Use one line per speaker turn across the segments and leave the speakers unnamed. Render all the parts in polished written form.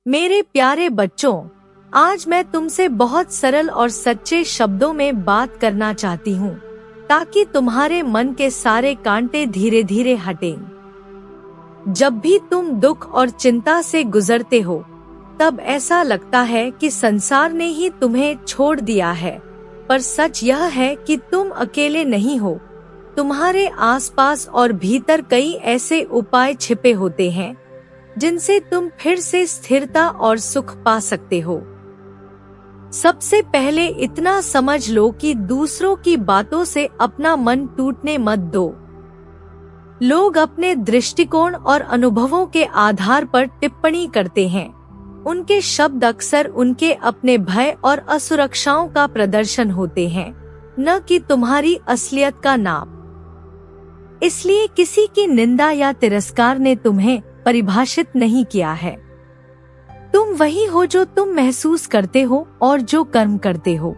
मेरे प्यारे बच्चों, आज मैं तुमसे बहुत सरल और सच्चे शब्दों में बात करना चाहती हूँ, ताकि तुम्हारे मन के सारे कांटे धीरे धीरे हटें। जब भी तुम दुख और चिंता से गुजरते हो, तब ऐसा लगता है कि संसार ने ही तुम्हें छोड़ दिया है, पर सच यह है कि तुम अकेले नहीं हो। तुम्हारे आसपास और भीतर कई ऐसे उपाय छिपे होते हैं जिनसे तुम फिर से स्थिरता और सुख पा सकते हो। सबसे पहले इतना समझ लो कि दूसरों की बातों से अपना मन टूटने मत दो। लोग अपने दृष्टिकोण और अनुभवों के आधार पर टिप्पणी करते हैं। उनके शब्द अक्सर उनके अपने भय और असुरक्षाओं का प्रदर्शन होते हैं, न कि तुम्हारी असलियत का नाप। इसलिए किसी की निंदा या तिरस्कार ने तुम्हें परिभाषित नहीं किया है। तुम वही हो जो तुम महसूस करते हो और जो कर्म करते हो।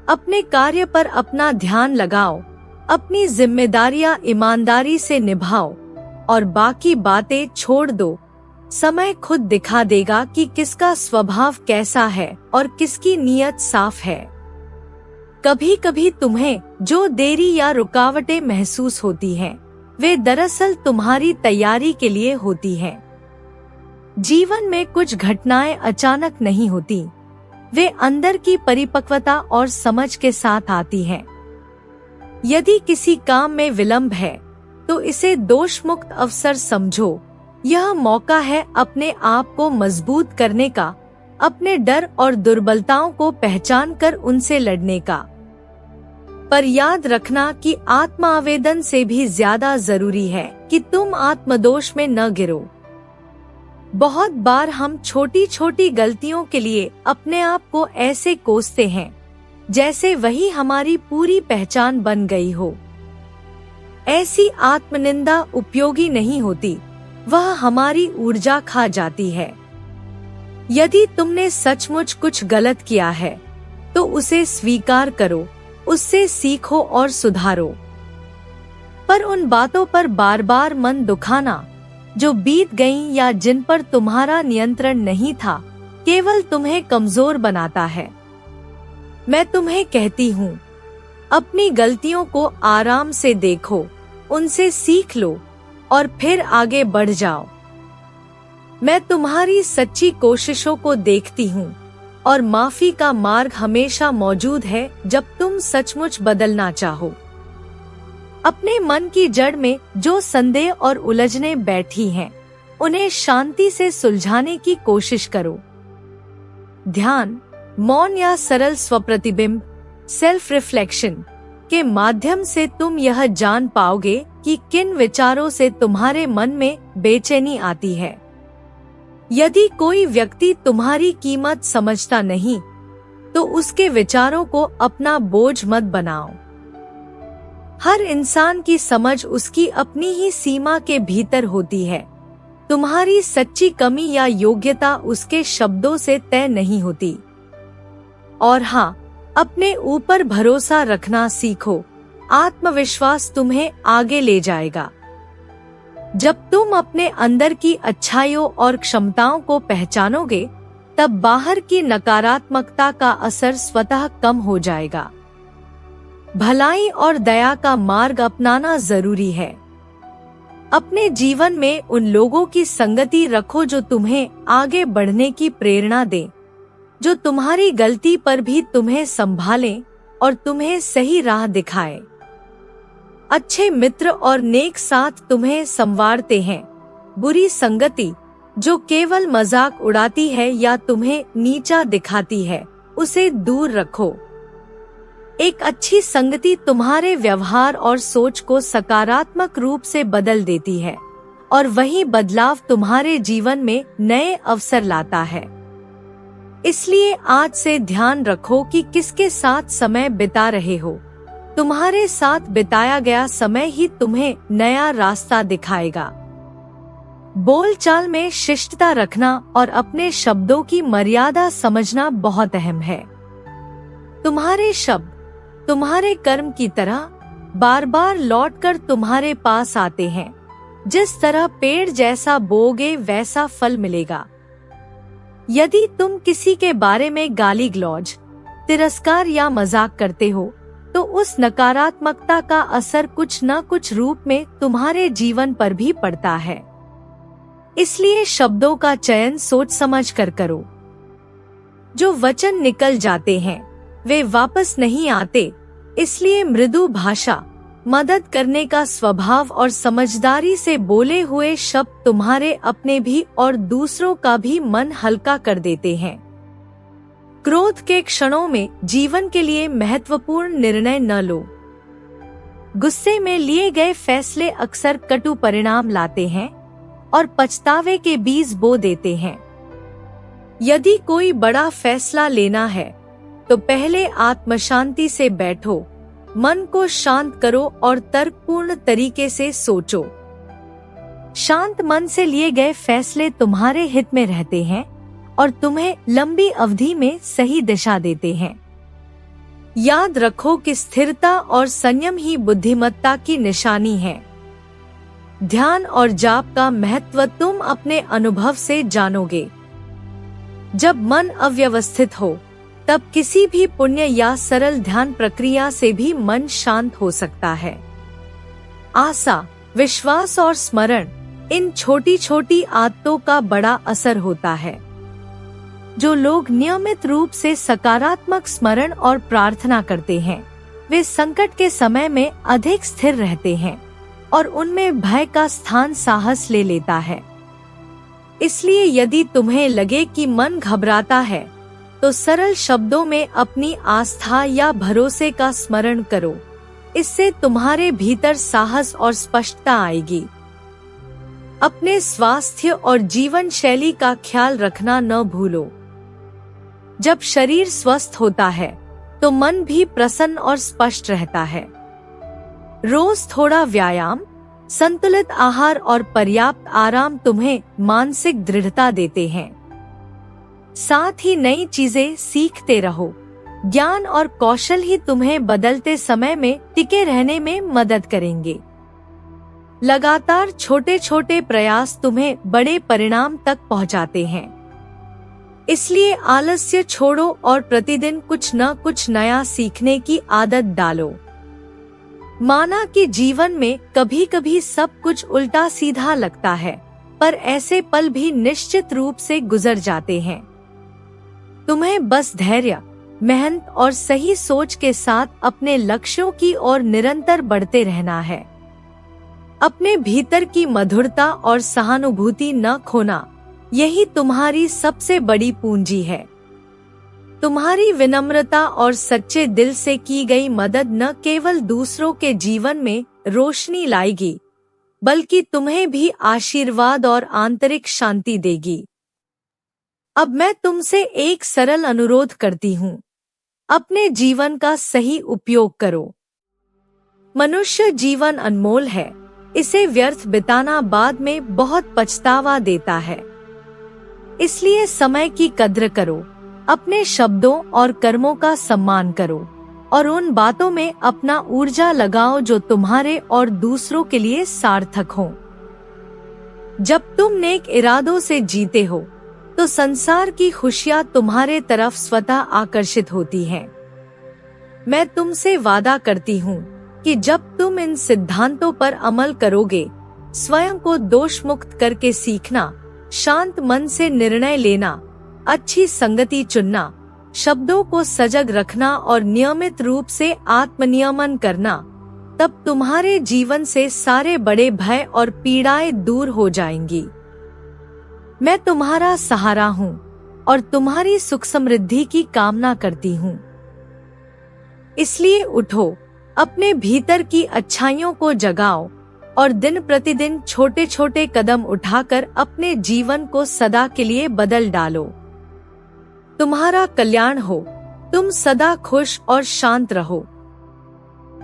अपने कार्य पर अपना ध्यान लगाओ, अपनी जिम्मेदारियां ईमानदारी से निभाओ और बाकी बातें छोड़ दो। समय खुद दिखा देगा कि किसका स्वभाव कैसा है और किसकी नीयत साफ है। कभी कभी तुम्हें जो देरी या रुकावटें महसूस होती हैं, वे दरअसल तुम्हारी तैयारी के लिए होती हैं। जीवन में कुछ घटनाएं अचानक नहीं होती, वे अंदर की परिपक्वता और समझ के साथ आती हैं। यदि किसी काम में विलंब है, तो इसे दोष मुक्त अवसर समझो। यह मौका है अपने आप को मजबूत करने का, अपने डर और दुर्बलताओं को पहचान कर उनसे लड़ने का। पर याद रखना कि आत्म आवेदन से भी ज्यादा जरूरी है कि तुम आत्मदोष में न गिरो। बहुत बार हम छोटी छोटी गलतियों के लिए अपने आप को ऐसे कोसते हैं जैसे वही हमारी पूरी पहचान बन गई हो। ऐसी आत्मनिंदा उपयोगी नहीं होती, वह हमारी ऊर्जा खा जाती है। यदि तुमने सचमुच कुछ गलत किया है, तो उसे स्वीकार करो, उससे सीखो और सुधारो। पर उन बातों पर बार बार मन दुखाना जो बीत गईं या जिन पर तुम्हारा नियंत्रण नहीं था, केवल तुम्हें कमजोर बनाता है। मैं तुम्हें कहती हूँ, अपनी गलतियों को आराम से देखो, उनसे सीख लो और फिर आगे बढ़ जाओ। मैं तुम्हारी सच्ची कोशिशों को देखती हूँ और माफी का मार्ग हमेशा मौजूद है जब तुम सचमुच बदलना चाहो। अपने मन की जड़ में जो संदेह और उलझने बैठी हैं, उन्हें शांति से सुलझाने की कोशिश करो। ध्यान, मौन या सरल स्वप्रतिबिंब, सेल्फ रिफ्लेक्शन के माध्यम से तुम यह जान पाओगे कि किन विचारों से तुम्हारे मन में बेचैनी आती है। यदि कोई व्यक्ति तुम्हारी कीमत समझता नहीं, तो उसके विचारों को अपना बोझ मत बनाओ। हर इंसान की समझ उसकी अपनी ही सीमा के भीतर होती है। तुम्हारी सच्ची कमी या योग्यता उसके शब्दों से तय नहीं होती। और हाँ, अपने ऊपर भरोसा रखना सीखो। आत्मविश्वास तुम्हें आगे ले जाएगा। जब तुम अपने अंदर की अच्छाइयों और क्षमताओं को पहचानोगे, तब बाहर की नकारात्मकता का असर स्वतः कम हो जाएगा। भलाई और दया का मार्ग अपनाना जरूरी है। अपने जीवन में उन लोगों की संगति रखो जो तुम्हें आगे बढ़ने की प्रेरणा दें, जो तुम्हारी गलती पर भी तुम्हें संभालें और तुम्हें सही राह दिखाएं। अच्छे मित्र और नेक साथ तुम्हें संवारते हैं। बुरी संगति जो केवल मजाक उड़ाती है या तुम्हें नीचा दिखाती है, उसे दूर रखो। एक अच्छी संगति तुम्हारे व्यवहार और सोच को सकारात्मक रूप से बदल देती है और वही बदलाव तुम्हारे जीवन में नए अवसर लाता है। इसलिए आज से ध्यान रखो कि किसके साथ समय बिता रहे हो। तुम्हारे साथ बिताया गया समय ही तुम्हें नया रास्ता दिखाएगा। बोलचाल में शिष्टता रखना और अपने शब्दों की मर्यादा समझना बहुत अहम है। तुम्हारे शब्द तुम्हारे कर्म की तरह बार बार लौटकर तुम्हारे पास आते हैं। जिस तरह पेड़ जैसा बोओगे वैसा फल मिलेगा। यदि तुम किसी के बारे में गाली गलौज, तिरस्कार या मजाक करते हो तो उस नकारात्मकता का असर कुछ न कुछ रूप में तुम्हारे जीवन पर भी पड़ता है। इसलिए शब्दों का चयन सोच समझ कर करो। जो वचन निकल जाते हैं वे वापस नहीं आते, इसलिए मृदु भाषा, मदद करने का स्वभाव और समझदारी से बोले हुए शब्द तुम्हारे अपने भी और दूसरों का भी मन हल्का कर देते हैं। क्रोध के क्षणों में जीवन के लिए महत्वपूर्ण निर्णय न लो। गुस्से में लिए गए फैसले अक्सर कटु परिणाम लाते हैं और पछतावे के बीज बो देते हैं। यदि कोई बड़ा फैसला लेना है तो पहले आत्मशांति से बैठो, मन को शांत करो और तर्कपूर्ण तरीके से सोचो। शांत मन से लिए गए फैसले तुम्हारे हित में रहते हैं और तुम्हें लंबी अवधि में सही दिशा देते हैं। याद रखो कि स्थिरता और संयम ही बुद्धिमत्ता की निशानी है। ध्यान और जाप का महत्व तुम अपने अनुभव से जानोगे। जब मन अव्यवस्थित हो तब किसी भी पुण्य या सरल ध्यान प्रक्रिया से भी मन शांत हो सकता है। आशा, विश्वास और स्मरण, इन छोटी छोटी आदतों का बड़ा असर होता है। जो लोग नियमित रूप से सकारात्मक स्मरण और प्रार्थना करते हैं वे संकट के समय में अधिक स्थिर रहते हैं और उनमें भय का स्थान साहस ले लेता है। इसलिए यदि तुम्हें लगे कि मन घबराता है तो सरल शब्दों में अपनी आस्था या भरोसे का स्मरण करो। इससे तुम्हारे भीतर साहस और स्पष्टता आएगी। अपने स्वास्थ्य और जीवन शैली का ख्याल रखना न भूलो। जब शरीर स्वस्थ होता है तो मन भी प्रसन्न और स्पष्ट रहता है। रोज थोड़ा व्यायाम, संतुलित आहार और पर्याप्त आराम तुम्हें मानसिक दृढ़ता देते हैं। साथ ही नई चीजें सीखते रहो। ज्ञान और कौशल ही तुम्हें बदलते समय में टिके रहने में मदद करेंगे। लगातार छोटे छोटे प्रयास तुम्हें बड़े परिणाम तक पहुंचाते हैं। इसलिए आलस्य छोड़ो और प्रतिदिन कुछ न कुछ नया सीखने की आदत डालो। माना कि जीवन में कभी कभी सब कुछ उल्टा सीधा लगता है, पर ऐसे पल भी निश्चित रूप से गुजर जाते हैं। तुम्हें बस धैर्य, मेहनत और सही सोच के साथ अपने लक्ष्यों की ओर निरंतर बढ़ते रहना है। अपने भीतर की मधुरता और सहानुभूति न खोना, यही तुम्हारी सबसे बड़ी पूंजी है। तुम्हारी विनम्रता और सच्चे दिल से की गई मदद न केवल दूसरों के जीवन में रोशनी लाएगी, बल्कि तुम्हें भी आशीर्वाद और आंतरिक शांति देगी। अब मैं तुमसे एक सरल अनुरोध करती हूँ, अपने जीवन का सही उपयोग करो। मनुष्य जीवन अनमोल है, इसे व्यर्थ बिताना बाद में बहुत पछतावा देता है। इसलिए समय की कद्र करो, अपने शब्दों और कर्मों का सम्मान करो और उन बातों में अपना ऊर्जा लगाओ जो तुम्हारे और दूसरों के लिए सार्थक हो। जब तुम नेक इरादों से जीते हो तो संसार की खुशियां तुम्हारे तरफ स्वतः आकर्षित होती हैं। मैं तुमसे वादा करती हूँ कि जब तुम इन सिद्धांतों पर अमल करोगे, स्वयं को दोष मुक्त करके सीखना, शांत मन से निर्णय लेना, अच्छी संगति चुनना, शब्दों को सजग रखना और नियमित रूप से आत्मनियमन करना, तब तुम्हारे जीवन से सारे बड़े भय और पीड़ाएं दूर हो जाएंगी। मैं तुम्हारा सहारा हूँ और तुम्हारी सुख समृद्धि की कामना करती हूँ। इसलिए उठो, अपने भीतर की अच्छाइयों को जगाओ और दिन प्रतिदिन छोटे छोटे कदम उठाकर अपने जीवन को सदा के लिए बदल डालो। तुम्हारा कल्याण हो, तुम सदा खुश और शांत रहो।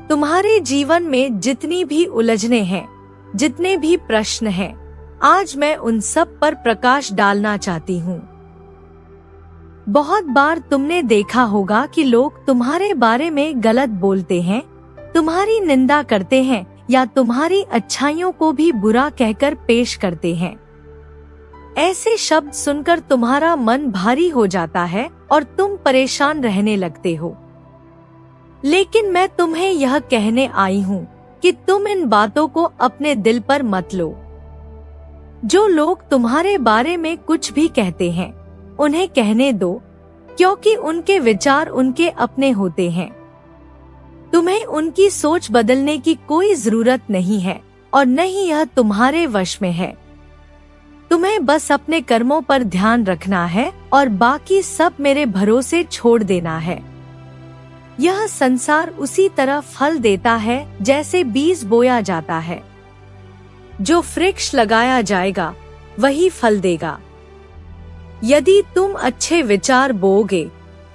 तुम्हारे जीवन में जितनी भी उलझने हैं, जितने भी प्रश्न हैं, आज मैं उन सब पर प्रकाश डालना चाहती हूँ। बहुत बार तुमने देखा होगा कि लोग तुम्हारे बारे में गलत बोलते हैं, तुम्हारी निंदा करते हैं या तुम्हारी अच्छाइयों को भी बुरा कहकर पेश करते हैं। ऐसे शब्द सुनकर तुम्हारा मन भारी हो जाता है और तुम परेशान रहने लगते हो। लेकिन मैं तुम्हें यह कहने आई हूँ कि तुम इन बातों को अपने दिल पर मत लो। जो लोग तुम्हारे बारे में कुछ भी कहते हैं उन्हें कहने दो, क्योंकि उनके विचार उनके अपने होते हैं। तुम्हें उनकी सोच बदलने की कोई जरूरत नहीं है और न ही यह तुम्हारे वश में है। तुम्हें बस अपने कर्मों पर ध्यान रखना है और बाकी सब मेरे भरोसे छोड़ देना है। यह संसार उसी तरह फल देता है जैसे बीज बोया जाता है। जो वृक्ष लगाया जाएगा वही फल देगा। यदि तुम अच्छे विचार बोओगे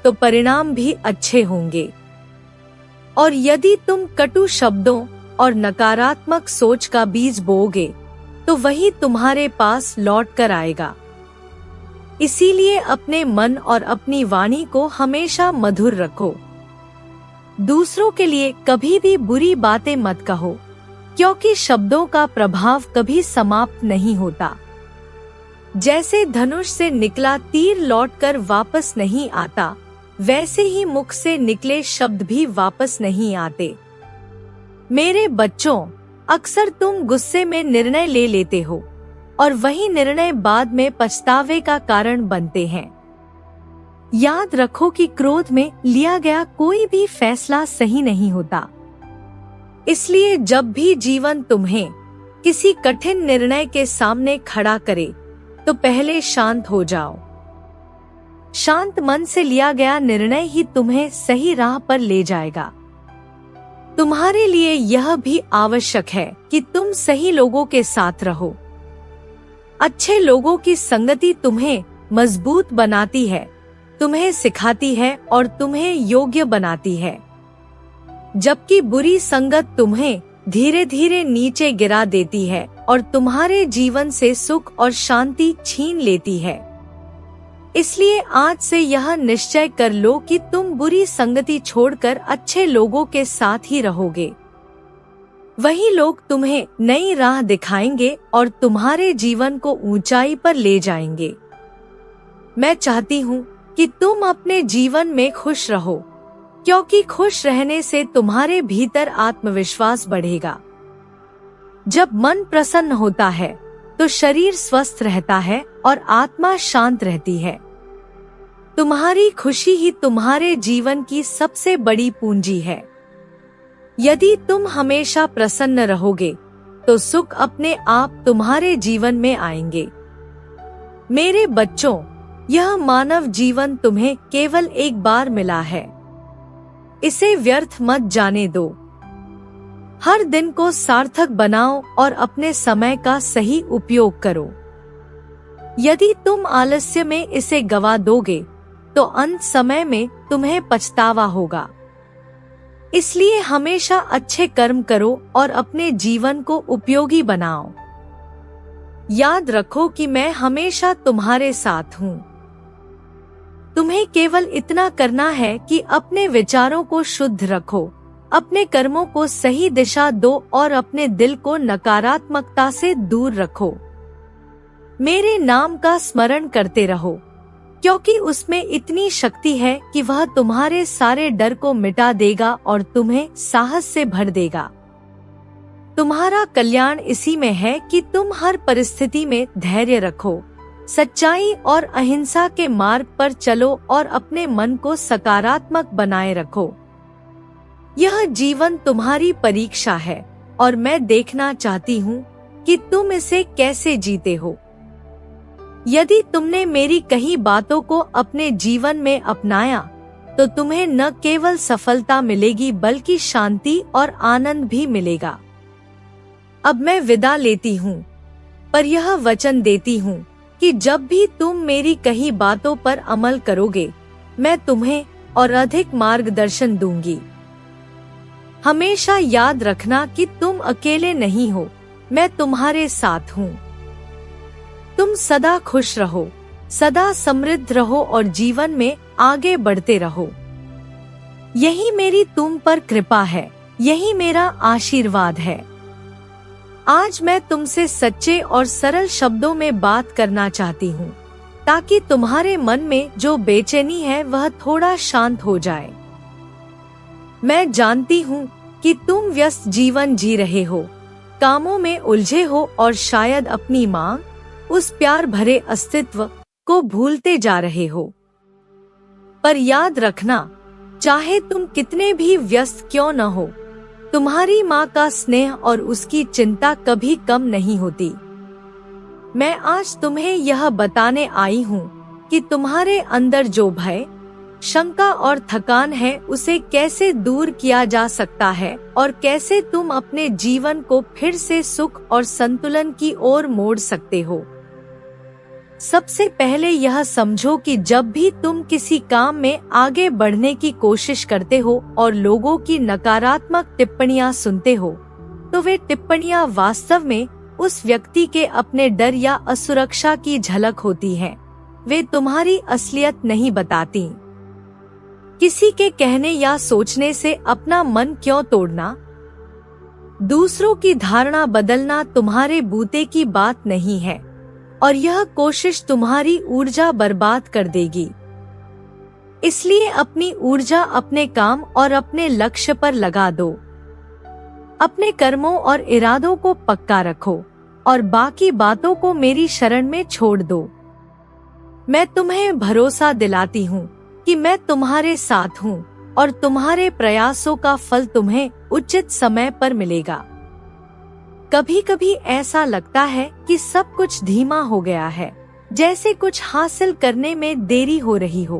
तो परिणाम भी अच्छे होंगे, और यदि तुम कटु शब्दों और नकारात्मक सोच का बीज बोओगे तो वही तुम्हारे पास लौट कर आएगा। इसीलिए अपने मन और अपनी वाणी को हमेशा मधुर रखो। दूसरों के लिए कभी भी बुरी बातें मत कहो, क्योंकि शब्दों का प्रभाव कभी समाप्त नहीं होता। जैसे धनुष से निकला तीर लौटकर वापस नहीं आता, वैसे ही मुख से निकले शब्द भी वापस नहीं आते। मेरे बच्चों, अक्सर तुम गुस्से में निर्णय ले लेते हो और वही निर्णय बाद में पछतावे का कारण बनते हैं। याद रखो कि क्रोध में लिया गया कोई भी फैसला सही नहीं होता। इसलिए जब भी जीवन तुम्हें किसी कठिन निर्णय के सामने खड़ा करे तो पहले शांत हो जाओ। शांत मन से लिया गया निर्णय ही तुम्हें सही राह पर ले जाएगा। तुम्हारे लिए यह भी आवश्यक है कि तुम सही लोगों के साथ रहो। अच्छे लोगों की संगति तुम्हें मजबूत बनाती है, तुम्हें सिखाती है और तुम्हें योग्य बनाती है, जबकि बुरी संगत तुम्हें धीरे धीरे नीचे गिरा देती है और तुम्हारे जीवन से सुख और शांति छीन लेती है। इसलिए आज से यह निश्चय कर लो कि तुम बुरी संगति छोड़कर अच्छे लोगों के साथ ही रहोगे। वही लोग तुम्हें नई राह दिखाएंगे और तुम्हारे जीवन को ऊंचाई पर ले जाएंगे। मैं चाहती हूँ कि तुम अपने जीवन में खुश रहो, क्योंकि खुश रहने से तुम्हारे भीतर आत्मविश्वास बढ़ेगा। जब मन प्रसन्न होता है तो शरीर स्वस्थ रहता है और आत्मा शांत रहती है। तुम्हारी खुशी ही तुम्हारे जीवन की सबसे बड़ी पूंजी है। यदि तुम हमेशा प्रसन्न रहोगे तो सुख अपने आप तुम्हारे जीवन में आएंगे। मेरे बच्चों, यह मानव जीवन तुम्हें केवल एक बार मिला है। इसे व्यर्थ मत जाने दो। हर दिन को सार्थक बनाओ और अपने समय का सही उपयोग करो। यदि तुम आलस्य में इसे गवा दोगे तो अंत समय में तुम्हें पछतावा होगा। इसलिए हमेशा अच्छे कर्म करो और अपने जीवन को उपयोगी बनाओ। याद रखो कि मैं हमेशा तुम्हारे साथ हूँ। तुम्हें केवल इतना करना है कि अपने विचारों को शुद्ध रखो, अपने कर्मों को सही दिशा दो और अपने दिल को नकारात्मकता से दूर रखो। मेरे नाम का स्मरण करते रहो, क्योंकि उसमें इतनी शक्ति है कि वह तुम्हारे सारे डर को मिटा देगा और तुम्हें साहस से भर देगा। तुम्हारा कल्याण इसी में है कि तुम हर परिस्थिति में धैर्य रखो, सच्चाई और अहिंसा के मार्ग पर चलो और अपने मन को सकारात्मक बनाए रखो। यह जीवन तुम्हारी परीक्षा है और मैं देखना चाहती हूँ कि तुम इसे कैसे जीते हो। यदि तुमने मेरी कही बातों को अपने जीवन में अपनाया तो तुम्हें न केवल सफलता मिलेगी बल्कि शांति और आनंद भी मिलेगा। अब मैं विदा लेती हूँ, पर यह वचन देती हूँ कि जब भी तुम मेरी कही बातों पर अमल करोगे, मैं तुम्हें और अधिक मार्गदर्शन दूंगी। हमेशा याद रखना कि तुम अकेले नहीं हो, मैं तुम्हारे साथ हूँ। तुम सदा खुश रहो, सदा समृद्ध रहो और जीवन में आगे बढ़ते रहो। यही मेरी तुम पर कृपा है, यही मेरा आशीर्वाद है। आज मैं तुमसे सच्चे और सरल शब्दों में बात करना चाहती हूँ, ताकि तुम्हारे मन में जो बेचैनी है वह थोड़ा शांत हो जाए। मैं जानती हूँ कि तुम व्यस्त जीवन जी रहे हो, कामों में उलझे हो और शायद अपनी माँ, उस प्यार भरे अस्तित्व को भूलते जा रहे हो। पर याद रखना, चाहे तुम कितने भी व्यस्त क्यों न हो, तुम्हारी माँ का स्नेह और उसकी चिंता कभी कम नहीं होती। मैं आज तुम्हें यह बताने आई हूँ कि तुम्हारे अंदर जो भय, शंका और थकान है उसे कैसे दूर किया जा सकता है और कैसे तुम अपने जीवन को फिर से सुख और संतुलन की ओर मोड़ सकते हो। सबसे पहले यह समझो कि जब भी तुम किसी काम में आगे बढ़ने की कोशिश करते हो और लोगों की नकारात्मक टिप्पणियां सुनते हो, तो वे टिप्पणियां वास्तव में उस व्यक्ति के अपने डर या असुरक्षा की झलक होती हैं। वे तुम्हारी असलियत नहीं बताती। किसी के कहने या सोचने से अपना मन क्यों तोड़ना? दूसरों की धारणा बदलना तुम्हारे बूते की बात नहीं है और यह कोशिश तुम्हारी ऊर्जा बर्बाद कर देगी। इसलिए अपनी ऊर्जा अपने काम और अपने लक्ष्य पर लगा दो। अपने कर्मों और इरादों को पक्का रखो और बाकी बातों को मेरी शरण में छोड़ दो। मैं तुम्हें भरोसा दिलाती हूँ कि मैं तुम्हारे साथ हूँ और तुम्हारे प्रयासों का फल तुम्हें उचित समय पर मिलेगा। कभी कभी ऐसा लगता है कि सब कुछ धीमा हो गया है, जैसे कुछ हासिल करने में देरी हो रही हो।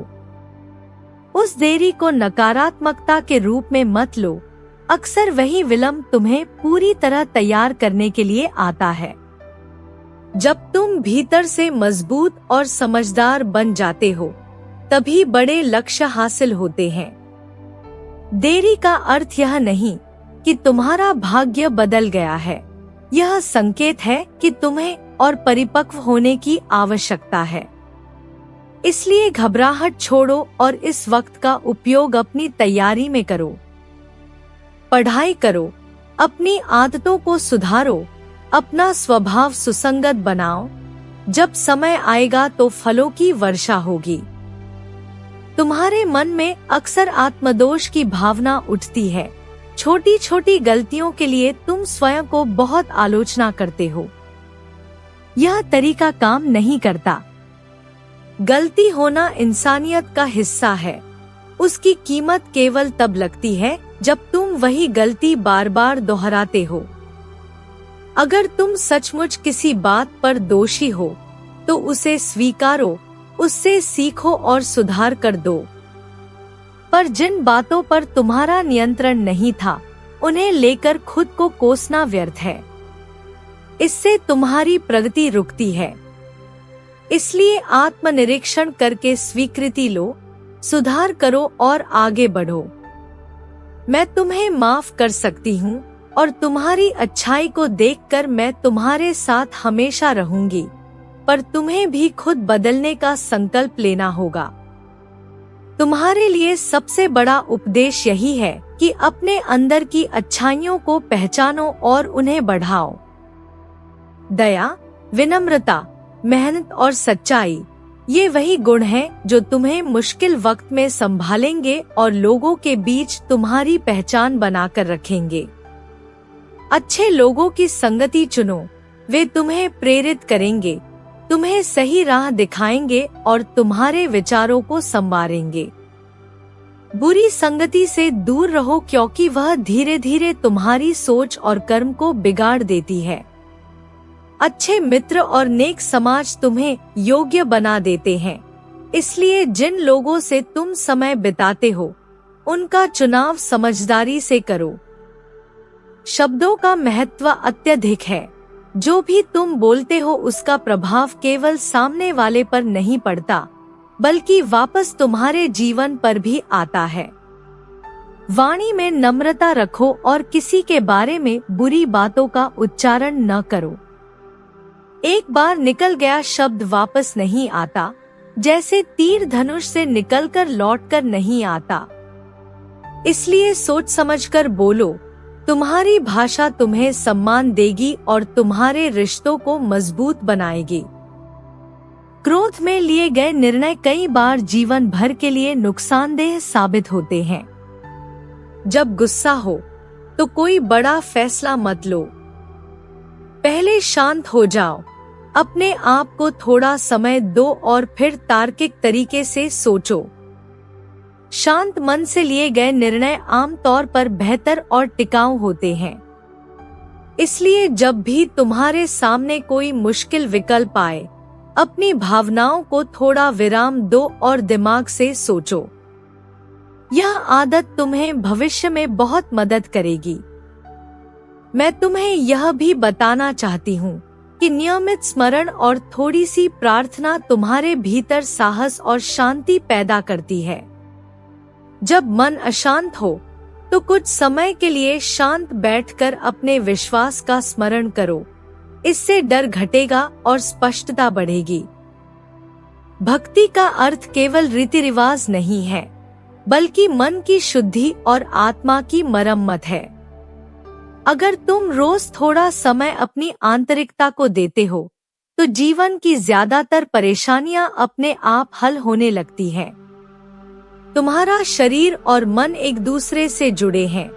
उस देरी को नकारात्मकता के रूप में मत लो। अक्सर वही विलंब तुम्हें पूरी तरह तैयार करने के लिए आता है। जब तुम भीतर से मजबूत और समझदार बन जाते हो, तभी बड़े लक्ष्य हासिल होते हैं। देरी का अर्थ यह नहीं कि तुम्हारा भाग्य बदल गया है। यह संकेत है कि तुम्हें और परिपक्व होने की आवश्यकता है। इसलिए घबराहट छोड़ो और इस वक्त का उपयोग अपनी तैयारी में करो। पढ़ाई करो, अपनी आदतों को सुधारो, अपना स्वभाव सुसंगत बनाओ। जब समय आएगा तो फलों की वर्षा होगी। तुम्हारे मन में अक्सर आत्मदोष की भावना उठती है। छोटी छोटी गलतियों के लिए तुम स्वयं को बहुत आलोचना करते हो। यह तरीका काम नहीं करता। गलती होना इंसानियत का हिस्सा है। उसकी कीमत केवल तब लगती है जब तुम वही गलती बार बार दोहराते हो। अगर तुम सचमुच किसी बात पर दोषी हो, तो उसे स्वीकारो, उससे सीखो और सुधार कर दो। पर जिन बातों पर तुम्हारा नियंत्रण नहीं था, उन्हें लेकर खुद को कोसना व्यर्थ है। इससे तुम्हारी प्रगति रुकती है। इसलिए आत्मनिरीक्षण करके स्वीकृति लो, सुधार करो और आगे बढ़ो। मैं तुम्हें माफ कर सकती हूँ और तुम्हारी अच्छाई को देखकर मैं तुम्हारे साथ हमेशा रहूंगी, पर तुम्हें भी खुद बदलने का संकल्प लेना होगा। तुम्हारे लिए सबसे बड़ा उपदेश यही है कि अपने अंदर की अच्छाइयों को पहचानो और उन्हें बढ़ाओ। दया, विनम्रता, मेहनत और सच्चाई, ये वही गुण हैं जो तुम्हें मुश्किल वक्त में संभालेंगे और लोगों के बीच तुम्हारी पहचान बनाकर रखेंगे। अच्छे लोगों की संगति चुनो। वे तुम्हें प्रेरित करेंगे, तुम्हें सही राह दिखाएंगे और तुम्हारे विचारों को संवारेंगे। बुरी संगति से दूर रहो, क्योंकि वह धीरे धीरे तुम्हारी सोच और कर्म को बिगाड़ देती है। अच्छे मित्र और नेक समाज तुम्हें योग्य बना देते हैं। इसलिए जिन लोगों से तुम समय बिताते हो, उनका चुनाव समझदारी से करो। शब्दों का महत्व अत्यधिक है। जो भी तुम बोलते हो उसका प्रभाव केवल सामने वाले पर नहीं पड़ता, बल्कि वापस तुम्हारे जीवन पर भी आता है। वाणी में नम्रता रखो और किसी के बारे में बुरी बातों का उच्चारण न करो। एक बार निकल गया शब्द वापस नहीं आता, जैसे तीर धनुष से निकलकर लौटकर नहीं आता। इसलिए सोच समझकर बोलो, तुम्हारी भाषा तुम्हें सम्मान देगी और तुम्हारे रिश्तों को मजबूत बनाएगी। क्रोध में लिए गए निर्णय कई बार जीवन भर के लिए नुकसानदेह साबित होते हैं। जब गुस्सा हो तो कोई बड़ा फैसला मत लो। पहले शांत हो जाओ, अपने आप को थोड़ा समय दो और फिर तार्किक तरीके से सोचो। शांत मन से लिए गए निर्णय आमतौर पर बेहतर और टिकाऊ होते हैं। इसलिए जब भी तुम्हारे सामने कोई मुश्किल विकल्प आए, अपनी भावनाओं को थोड़ा विराम दो और दिमाग से सोचो। यह आदत तुम्हें भविष्य में बहुत मदद करेगी। मैं तुम्हें यह भी बताना चाहती हूँ कि नियमित स्मरण और थोड़ी सी प्रार्थना तुम्हारे भीतर साहस और शांति पैदा करती है। जब मन अशांत हो तो कुछ समय के लिए शांत बैठकर अपने विश्वास का स्मरण करो। इससे डर घटेगा और स्पष्टता बढ़ेगी। भक्ति का अर्थ केवल रीति रिवाज नहीं है, बल्कि मन की शुद्धि और आत्मा की मरम्मत है। अगर तुम रोज थोड़ा समय अपनी आंतरिकता को देते हो, तो जीवन की ज्यादातर परेशानियां अपने आप हल होने लगती हैं। तुम्हारा शरीर और मन एक दूसरे से जुड़े हैं,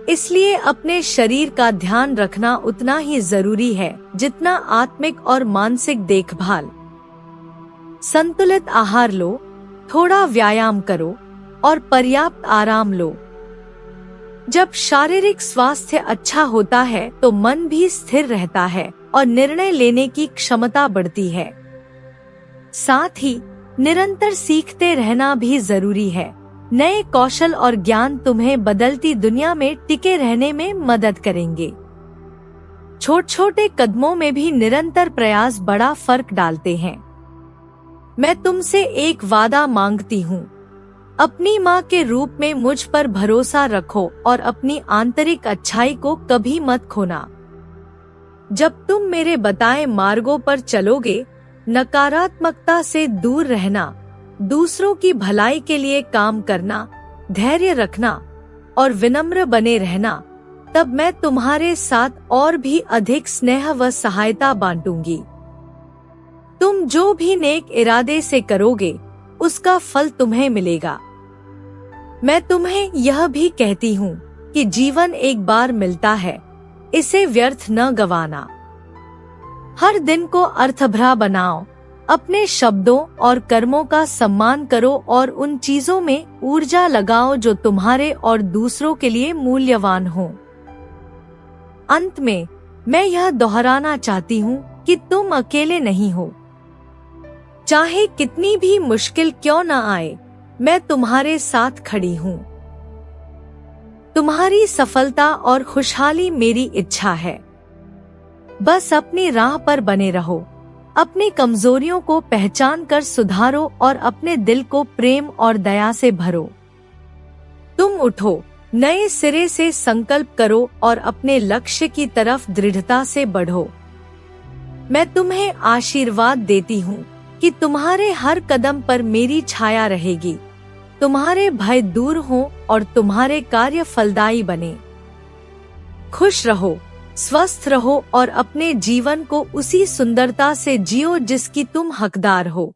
इसलिए अपने शरीर का ध्यान रखना उतना ही जरूरी है जितना आत्मिक और मानसिक देखभाल। संतुलित आहार लो, थोड़ा व्यायाम करो और पर्याप्त आराम लो। जब शारीरिक स्वास्थ्य अच्छा होता है तो मन भी स्थिर रहता है और निर्णय लेने की क्षमता बढ़ती है। साथ ही निरंतर सीखते रहना भी जरूरी है। नए कौशल और ज्ञान तुम्हें बदलती दुनिया में टिके रहने में मदद करेंगे। छोटे छोटे कदमों में भी निरंतर प्रयास बड़ा फर्क डालते हैं। मैं तुमसे एक वादा मांगती हूँ, अपनी माँ के रूप में मुझ पर भरोसा रखो और अपनी आंतरिक अच्छाई को कभी मत खोना। जब तुम मेरे बताए मार्गों पर चलोगे, नकारात्मकता से दूर रहना, दूसरों की भलाई के लिए काम करना, धैर्य रखना और विनम्र बने रहना, तब मैं तुम्हारे साथ और भी अधिक स्नेह व सहायता बांटूंगी। तुम जो भी नेक इरादे से करोगे, उसका फल तुम्हें मिलेगा। मैं तुम्हें यह भी कहती हूँ कि जीवन एक बार मिलता है, इसे व्यर्थ न गवाना। हर दिन को अर्थभरा बनाओ, अपने शब्दों और कर्मों का सम्मान करो और उन चीजों में ऊर्जा लगाओ जो तुम्हारे और दूसरों के लिए मूल्यवान हो। अंत में मैं यह दोहराना चाहती हूँ कि तुम अकेले नहीं हो। चाहे कितनी भी मुश्किल क्यों न आए, मैं तुम्हारे साथ खड़ी हूँ। तुम्हारी सफलता और खुशहाली मेरी इच्छा है। बस अपनी राह पर बने रहो, अपनी कमजोरियों को पहचान कर सुधारो और अपने दिल को प्रेम और दया से भरो। तुम उठो, नए सिरे से संकल्प करो और अपने लक्ष्य की तरफ दृढ़ता से बढ़ो। मैं तुम्हें आशीर्वाद देती हूँ कि तुम्हारे हर कदम पर मेरी छाया रहेगी, तुम्हारे भय दूर हों और तुम्हारे कार्य फलदायी बने। खुश रहो, स्वस्थ रहो और अपने जीवन को उसी सुंदरता से जियो जिसकी तुम हकदार हो।